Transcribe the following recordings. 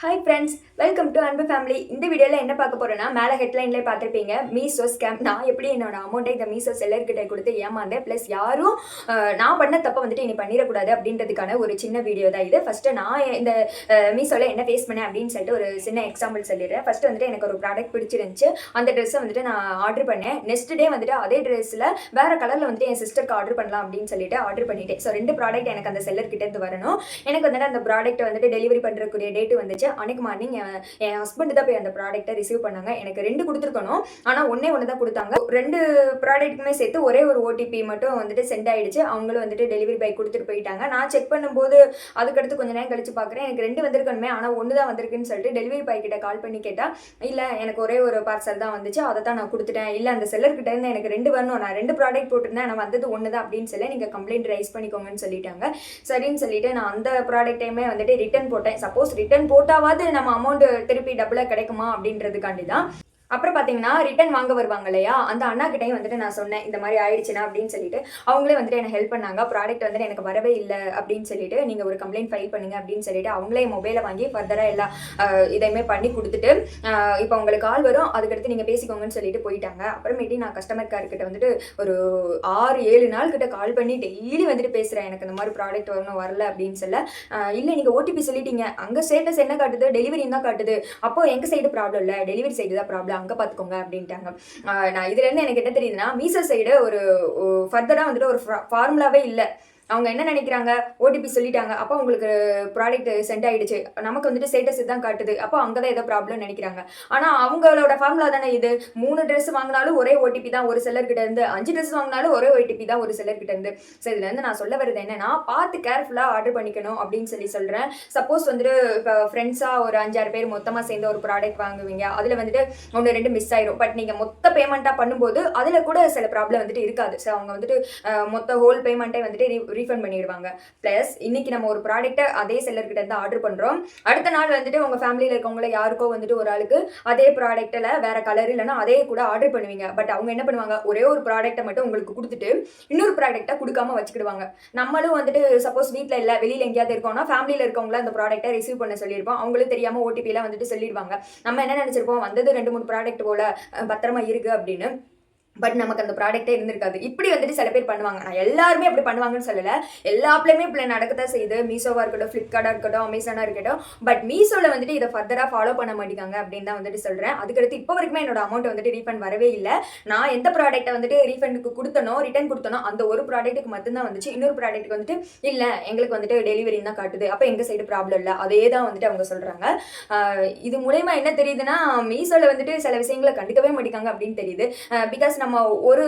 Hi friends, welcome to அன்பு family. இந்த வீடியோவில் என்ன பார்க்க போகிறேன்னா, மேலே ஹெட்லைன்லேயே பார்த்துருப்பீங்க மீஷோ ஸ்கேம். நான் எப்படி என்னோட அமௌண்ட்டை இந்த மீஷோ செல்லர்கிட்ட கொடுத்து ஏமாந்தேன், ப்ளஸ் யாரும் நான் பண்ண தப்பை வந்துட்டு இனி பண்ணிடக்கூடாது அப்படின்றதுக்கான ஒரு சின்ன வீடியோ தான் இது. ஃபஸ்ட்டு நான் இந்த மீஷோவில் என்ன ஃபேஸ் பண்ணேன் அப்படின்னு சொல்லிட்டு ஒரு சின்ன எக்ஸாம்பிள் சொல்லிடுறேன். ஃபஸ்ட்டு வந்துட்டு எனக்கு ஒரு ப்ராடக்ட் பிடிச்சிருந்துச்சு. அந்த ட்ரெஸ்ஸை வந்துட்டு நான் ஆர்டர் பண்ணேன். நெக்ஸ்ட் டே வந்துட்டு அதே ட்ரெஸ்ஸில் வேறு கலரில் வந்துட்டு என் சிஸ்டருக்கு ஆர்டர் பண்ணலாம் அப்படின்னு சொல்லிட்டு ஆர்டர் பண்ணிட்டேன். ஸோ 2 ப்ராடக்ட் எனக்கு அந்த செல்லர்கிட்டேருந்து வரணும். எனக்கு வந்துட்டு அந்த ப்ராடக்ட்டை வந்துட்டு டெலிவரி பண்ணுறக்கூடிய டேட்டு வந்துச்சு. அன்னைக்கு மார்னிங் என் ஹஸ்பண்ட் தான் போய் அந்த ப்ராடக்ட்டை ரிசீவ் பண்ணாங்க. எனக்கு 2 கொடுத்துருக்கணும், ஆனால் ஒன்று தான் கொடுத்தாங்க. 2 ப்ராடக்ட்டுமே சேர்த்து ஒரே ஒரு ஓடிபி மட்டும் வந்துட்டு சென்ட் ஆயிடுச்சு. அவங்களும் வந்துட்டு டெலிவரி பாய் கொடுத்துட்டு போயிட்டாங்க. நான் செக் பண்ணும்போது அதுக்கடுத்து கொஞ்சம் நேரம் கழிச்சு பார்க்குறேன், எனக்கு 2 வந்திருக்கணுமே, ஆனால் 1 தான் வந்திருக்குன்னு சொல்லிட்டு டெலிவரி பாய் கிட்ட கால் பண்ணி கேட்டால், இல்லை எனக்கு ஒரே ஒரு பார்சல் தான் வந்துச்சு, அதை தான் நான் கொடுத்துட்டேன். இல்லை அந்த செல்லர்கிட்ட இருந்து எனக்கு 2 வரணும், நான் 2 ப்ராடக்ட் போட்டிருந்தேன், நான் வந்தது 1 தான் அப்படின்னு சொல்லி நீங்கள் கம்ப்ளைண்ட் ரைஸ் பண்ணிக்கோங்கன்னு சொல்லிட்டாங்க. சரின்னு சொல்லிட்டு நான் அந்த ப்ராடக்டையுமே வந்துட்டு ரிட்டர்ன் போட்டேன். சப்போஸ் ரிட்டர்ன் போட்டாவது நம்ம அமௌண்ட் திருப்பி டபுளாக கிடைக்குமா அப்படின்றதுக்காண்டி தான். அப்புறம் பார்த்தீங்கன்னா ரிட்டன் வாங்க வருவாங்க இல்லையா, அந்த அண்ணா கிட்டையும் வந்துட்டு நான் சொன்னேன் இந்த மாதிரி ஆயிடுச்சுன்னா அப்படின்னு சொல்லிட்டு. அவங்களே வந்துட்டு எனக்கு ஹெல்ப் பண்ணாங்க. ப்ராடக்ட் வந்துட்டு எனக்கு வரவே இல்லை அப்படின்னு சொல்லிட்டு நீங்கள் ஒரு கம்ப்ளைண்ட் ஃபைல் பண்ணுங்க அப்படின்னு சொல்லிட்டு அவங்களே மொபைலை வாங்கி ஃபர்தராக எல்லா இதையுமே பண்ணி கொடுத்துட்டு இப்போ உங்களுக்கு கால் வரும், அதுக்கடுத்து நீங்கள் பேசிக்கோங்கன்னு சொல்லிட்டு போயிட்டாங்க. அப்புறமேட்டி நான் கஸ்டமர் கேர்கிட்ட வந்துட்டு ஒரு 6-7 நாள் கிட்ட கால் பண்ணி டெய்லி வந்துட்டு பேசுகிறேன், எனக்கு இந்த மாதிரி ப்ராடக்ட் வரணும் வரல அப்படின்னு சொல்ல. இல்லை நீங்கள் ஓடிபி சொல்லிட்டீங்க, அங்கே ஸ்டேட்டஸ் என்ன காட்டுது, டெலிவரின்னு தான் காட்டுது, அப்போ எங்கள் சைடு ப்ராப்ளம் இல்லை, டெலிவரி சைடு தான் ப்ராப்ளம், அங்கே பார்த்துக்கோங்க அப்படின்ட்டாங்க. நான் இதுலேருந்து எனக்கு என்ன தெரியுதுன்னா, மீஷோ சைடு ஒரு ஃபர்தராக வந்துட்டு ஒரு ஃபார்முலாவே இல்லை. அவங்க என்ன நினைக்கிறாங்க, ஓடிபி சொல்லிட்டாங்க, அப்போ உங்களுக்கு ப்ராடக்ட் சென்ட் ஆகிடுச்சு, நமக்கு வந்துட்டு ஸ்டேட்டஸ் தான் காட்டுது, அப்போ அங்கே தான் ஏதோ ப்ராப்ளம் நினைக்கிறாங்க. ஆனால் அவங்களோட ஃபார்முலா தானே இது. 3 ட்ரெஸ் வாங்கினாலும் ஒரே ஓடிபி தான் ஒரு செல்லர்கிட்ட இருந்து, 5 ட்ரெஸ் வாங்கினாலும் ஒரே ஓடிபி தான் ஒரு செல்லர்கிட்ட இருந்து. ஸோ இதுலேருந்து நான் சொல்ல வருது என்னன்னா, பார்த்து கேர்ஃபுல்லாக ஆர்டர் பண்ணிக்கணும் அப்படின்னு சொல்கிறேன். சப்போஸ் வந்துட்டு இப்போ ஃப்ரெண்ட்ஸாக ஒரு 5-6 பேர் மொத்தமாக சேர்ந்து ஒரு ப்ராடக்ட் வாங்குவீங்க, அதில் வந்துட்டு 1-2 மிஸ் ஆயிரும். பட் நீங்கள் மொத்த பேமெண்ட்டாக பண்ணும்போது அதில் கூட சில ப்ராப்ளம் வந்துட்டு இருக்காது. ஸோ அவங்க வந்துட்டு மொத்த ஹோல் பேமெண்ட்டை வந்துட்டு ரீஃபண்ட் பண்ணிடுவாங்க. ப்ளஸ் இன்னைக்கு நம்ம ஒரு ப்ராடக்ட்டை அதே செல்லர்கிட்ட இருந்து ஆர்டர் பண்ணுறோம், அடுத்த நாள் வந்துட்டு உங்கள் ஃபேமிலியில் இருக்கவங்கள யாருக்கோ வந்துட்டு ஒரு ஆளுக்கு அதே ப்ராடக்ட்டில் வேற கலர் இல்லைன்னா அதே கூட ஆர்டர் பண்ணுவீங்க. பட் அவங்க என்ன பண்ணுவாங்க, ஒரே ஒரு ப்ராடக்ட்டை மட்டும் உங்களுக்கு கொடுத்துட்டு இன்னொரு ப்ராடக்ட்டை கொடுக்காம வச்சுக்கிடுவாங்க. நம்மளும் வந்துட்டு சப்போஸ் வீட்டில் இல்லை வெளியில் எங்கேயாவது இருக்கோம்னா ஃபேமிலியில் இருக்கவங்கள அந்த ப்ராடக்ட்டை ரிசீவ் பண்ண சொல்லியிருப்போம். அவங்களுக்கு தெரியாமல் ஓடிபிலாம் வந்துட்டு சொல்லிடுவாங்க. நம்ம என்ன நினச்சிருப்போம், வந்தது 2-3 ப்ராடக்ட் போல பத்திரமா இருக்கு அப்படின்னு. பட் நமக்கு அந்த ப்ராடக்டே இருந்திருக்காது. இப்படி வந்துட்டு சில பேர் பண்ணுவாங்க. நான் எல்லாருமே அப்படி பண்ணுவாங்கன்னு சொல்லலை, எல்லா ஆப்லையுமே இப்படி நடக்கத்தான் செய்யுது. மீஷோவாக இருக்கட்டும், ஃப்ளிப்கார்ட்டாக இருக்கட்டும், அமேசானாக இருக்கட்டும். பட் மீஷோவில் வந்துட்டு இதை ஃபர்தராக ஃபாலோ பண்ண மாட்டேங்காங்க அப்படின்னு தான் வந்துட்டு சொல்கிறேன். அதுக்கடுத்து இப்போ வரைக்குமே என்னோட அமௌண்ட் வந்துட்டு ரீஃபண்ட் வரவே இல்லை. நான் எந்த ப்ராடக்ட்டை வந்துட்டு ரீஃபண்டுக்கு கொடுத்தனோ, ரிட்டர்ன் கொடுத்தனோ, அந்த ஒரு ப்ராடக்ட்டுக்கு மட்டும்தான் வந்துச்சு. இன்னொரு ப்ராடக்ட்டுக்கு வந்துட்டு இல்லை எங்களுக்கு வந்துட்டு டெலிவரின்னு தான் காட்டுது, அப்போ எங்கள் சைடு ப்ராப்ளம் இல்லை, அதே தான் வந்துட்டு அவங்க சொல்கிறாங்க. இது மூலயமா என்ன தெரியுதுன்னா, மீஷோவில் வந்துட்டு சில விஷயங்களை கண்டுக்கவே மாட்டேங்காங்க அப்படின்னு தெரியுது. பிகாஸ் நம்ம ஒரு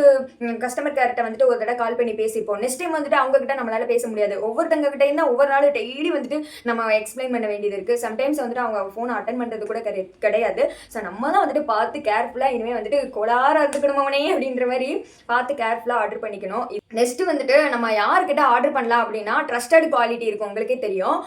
கஸ்டமர் கேர்கிட்ட வந்துட்டு ஒரு தடவை கால் பண்ணி பேசிப்போம், நெக்ஸ்ட் டைம் வந்துட்டு அவங்க கிட்ட நம்மளால பேச முடியாது. ஒவ்வொருத்தங்க கிட்ட இருந்தால் ஒவ்வொரு நாள் டெய்லி வந்துட்டு நம்ம எக்ஸ்பிளைன் பண்ண வேண்டியது இருக்குது. சம்டைம்ஸ் வந்துட்டு அவங்க ஃபோனை அட்டன் பண்ணுறது கூட கிடையாது. ஸோ நம்ம தான் வந்துட்டு பார்த்து கேர்ஃபுல்லாக இனிமேல் வந்துட்டு கோளாறாக இருந்துக்கணும் அவனே அப்படின்ற மாதிரி பார்த்து கேர்ஃபுல்லாக ஆர்டர் பண்ணிக்கணும். நெக்ஸ்ட் வந்துட்டு நம்ம யார்கிட்ட ஆர்டர் பண்ணலாம் அப்படின்னா, ட்ரஸ்டட் குவாலிட்டி இருக்கும், உங்களுக்கே தெரியும்.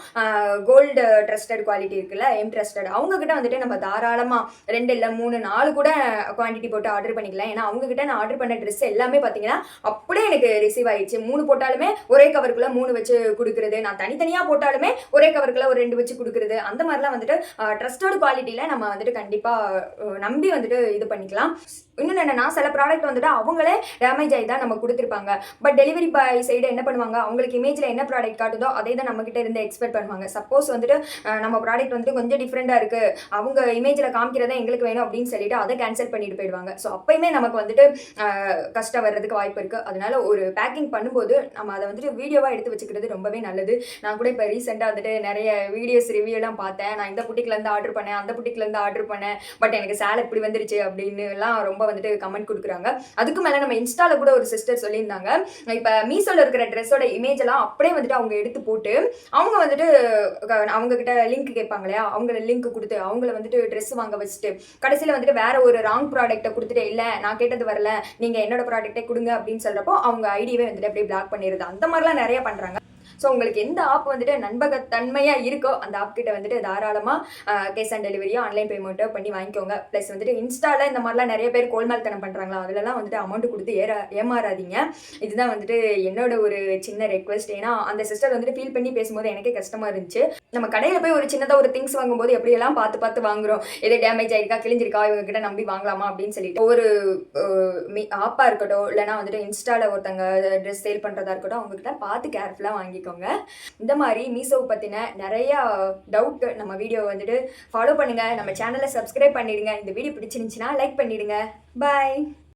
கோல்டு ட்ரஸ்டட் குவாலிட்டி இருக்குல்ல, ட்ரஸ்டட், அவங்க கிட்ட வந்துட்டு நம்ம தாராளமாக 2 இல்லை 3 4 கூட குவான்டிட்டி போட்டு ஆர்டர் பண்ணிக்கலாம். ஏன்னா அவங்க கிட்ட நான் ஆர்டர் பண்ண ட்ரெஸ் எல்லாமே பார்த்தீங்கன்னா அப்படியே எனக்கு ரிசீவ் ஆயிடுச்சு. 3 போட்டாலுமே ஒரே கவருக்குள்ள 3 வச்சு கொடுக்குறது, நான் தனித்தனியாக போட்டாலுமே ஒரே கவருக்குள்ள ஒரு 2 வச்சு கொடுக்குறது, அந்த மாதிரிலாம் வந்துட்டு ட்ரஸ்டட் குவாலிட்டியில் நம்ம வந்துட்டு கண்டிப்பாக நம்பி வந்துட்டு இது பண்ணிக்கலாம். இன்னொன்று என்னன்னா, சில ப்ராடக்ட் வந்துட்டு அவங்களே டேமேஜ் ஆகி தான் நம்ம கொடுத்துருப்பாங்க. பட் டெலிவரி பாய் சைடு என்ன பண்ணுவாங்க, அவங்களுக்கு இமேஜில் என்ன ப்ராடக்ட் காட்டுதோ அதே தான் நம்மகிட்ட இருந்து எக்ஸ்பெக்ட் பண்ணுவாங்க. சப்போஸ் வந்துட்டு நம்ம ப்ராடக்ட் வந்துட்டு கொஞ்சம் டிஃப்ரெண்டாக இருக்குது, அவங்க இமேஜில் காமிக்கிறதா எங்களுக்கு வேணும் அப்படின்னு சொல்லிட்டு அதை கேன்சல் பண்ணிட்டு போயிடுவாங்க. ஸோ அப்பயுமே நமக்கு வந்துட்டு கஷ்டம் வர்றதுக்கு வாய்ப்பு இருக்குது. அதனால ஒரு பேக்கிங் பண்ணும்போது நம்ம அதை வந்துட்டு வீடியோவாக எடுத்து வச்சுக்கிறது ரொம்பவே நல்லது. நான் கூட இப்போ ரீசெண்டாக வந்துட்டு நிறைய வீடியோஸ் ரிவ்யூலாம் பார்த்தேன். நான் இந்த புட்டிக்லேருந்து ஆர்டர் பண்ணேன், அந்த புட்டிக்லேருந்து ஆர்டர் பண்ணேன், பட் எனக்கு சேலை இப்படி வந்துருச்சு அப்படின்னுலாம் ரொம்ப வந்துட்டு கமெண்ட் கொடுக்குறாங்க. அதுக்கு மேலே நம்ம இன்ஸ்டால கூட ஒரு சிஸ்டர் சொல்லியிருந்தாங்க, இப்போ மீஷோவில் இருக்கிற ட்ரெஸ்ஸோட இமேஜ் எல்லாம் அப்படியே வந்துட்டு அவங்க எடுத்து போட்டு அவங்க வந்துட்டு அவங்க கிட்ட லிங்க் கேட்பாங்க இல்லையா, அவங்க லிங்க் கொடுத்து அவங்கள வந்துட்டு ட்ரெஸ் வாங்க வச்சுட்டு கடைசியில் வந்துட்டு வேற ஒரு ராங் ப்ராடக்ட்டை கொடுத்துட்டு, இல்லை நான் கேட்டது வரல, நீங்கள் என்னோட ப்ராடக்ட்டை கொடுங்க அப்படின்னு சொல்கிறப்போ அவங்க ஐடியாவே வந்துட்டு அப்படியே பிளாக் பண்ணிடுது. அந்த மாதிரிலாம் நிறைய பண்ணுறாங்க. ஸோ உங்களுக்கு எந்த ஆப் வந்துட்டு நண்பகத்தன்மையாக இருக்கோ அந்த ஆப் கிட்ட வந்துட்டு தாராளமாக கேஷ் ஆன் டெலிவரியோ ஆன்லைன் பேமெண்ட்டோ பண்ணி வாங்கிக்கோங்க. ப்ளஸ் வந்துட்டு இன்ஸ்டாவில் இந்த மாதிரிலாம் நிறைய பேர் கோல்மால்தனம் பண்ணுறாங்களா, அதிலலாம் வந்துட்டு அமௌண்ட் கொடுத்து ஏமாறாதீங்க. இதுதான் வந்துட்டு என்னோட ஒரு சின்ன ரெக்வெஸ்ட். ஏன்னா அந்த சிஸ்டர் வந்துட்டு ஃபீல் பண்ணி பேசும்போது எனக்கே கஷ்டமா இருந்துச்சு. நம்ம கடையில் போய் ஒரு சின்னதாக ஒரு திங்ஸ் வாங்கும்போது எப்படியெல்லாம் பார்த்து பார்த்து வாங்குறோம், எது டேமேஜ் ஆயிருக்கா கிழிஞ்சிருக்கா இவங்க கிட்ட நம்பி வாங்கலாமா அப்படின்னு சொல்லிட்டு ஒரு ஆப்பாக இருக்கட்டும், இல்லைனா வந்துட்டு இன்ஸ்டாவில் ஒருத்தங்க ட்ரெஸ் சேல் பண்ணுறதா இருக்கட்டும், அவங்ககிட்ட பார்த்து கேர்ஃபுல்லாக வாங்கிக்கோங்க. இந்த மாதிரி மீஷோவை பற்றின நிறையா டவுட் நம்ம வீடியோ வந்துட்டு ஃபாலோ பண்ணுங்கள். நம்ம சேனலை சப்ஸ்கிரைப் பண்ணிடுங்க. இந்த வீடியோ பிடிச்சிருந்துச்சுன்னா லைக் பண்ணிடுங்க. பாய்.